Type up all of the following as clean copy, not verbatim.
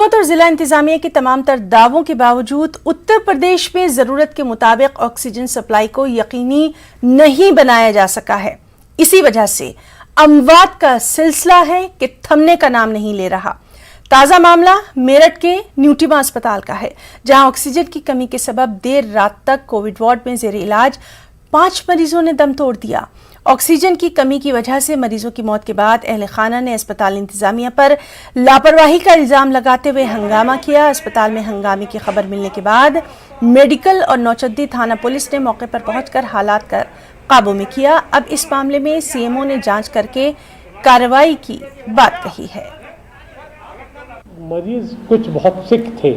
और जिला इंतजामिया के तमाम तर दावों के बावजूद उत्तर प्रदेश में जरूरत के मुताबिक ऑक्सीजन सप्लाई को यकीनी नहीं बनाया जा सका है। इसी वजह से अमवात का सिलसिला है कि थमने का नाम नहीं ले रहा। ताजा मामला मेरठ के न्यूटिमा अस्पताल का है, जहां ऑक्सीजन की कमी के सबब देर रात तक कोविड वार्ड में जेर इलाज 5 मरीजों ने दम तोड़ दिया। ऑक्सीजन की कमी की वजह से मरीजों की मौत के बाद अहले खाना ने अस्पताल इंतजामिया पर लापरवाही का इल्जाम लगाते हुए हंगामा किया। अस्पताल में हंगामे की खबर मिलने के बाद मेडिकल और नौचद्दी थाना पुलिस ने मौके पर पहुंचकर हालात कर काबू में किया। अब इस मामले में सीएमओ ने जांच करके कार्रवाई की बात कही है। मरीज कुछ बहुत सिक थे,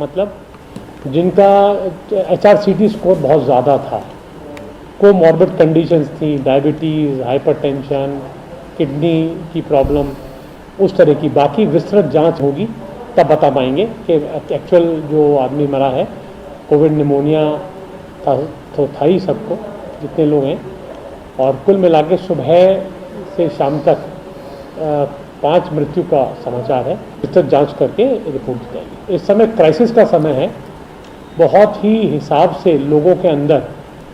मतलब जिनका HRCT स्कोर बहुत ज़्यादा था, कोमॉर्बिड कंडीशंस थी, डायबिटीज़, हाइपरटेंशन, किडनी की प्रॉब्लम, उस तरह की। बाकी विस्तृत जांच होगी तब बता पाएंगे कि एक्चुअल जो आदमी मरा है कोविड निमोनिया तो था ही सबको, जितने लोग हैं। और कुल मिला के सुबह से शाम तक 5 मृत्यु का समाचार है। विस्तृत जांच करके रिपोर्ट दी जाएगी। इस समय क्राइसिस का समय है, बहुत ही हिसाब से लोगों के अंदर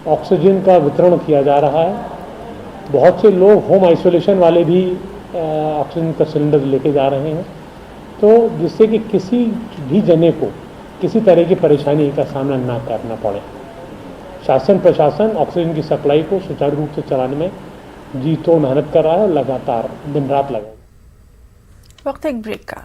ऑक्सीजन का वितरण किया जा रहा है। बहुत से लोग होम आइसोलेशन वाले भी ऑक्सीजन का सिलेंडर लेके जा रहे हैं, तो जिससे कि किसी भी जने को किसी तरह की परेशानी का सामना ना करना पड़े। शासन प्रशासन ऑक्सीजन की सप्लाई को सुचारू रूप से चलाने में जी तोड़ मेहनत कर रहा है, लगातार दिन रात लगा। वक्त एक ब्रेक का।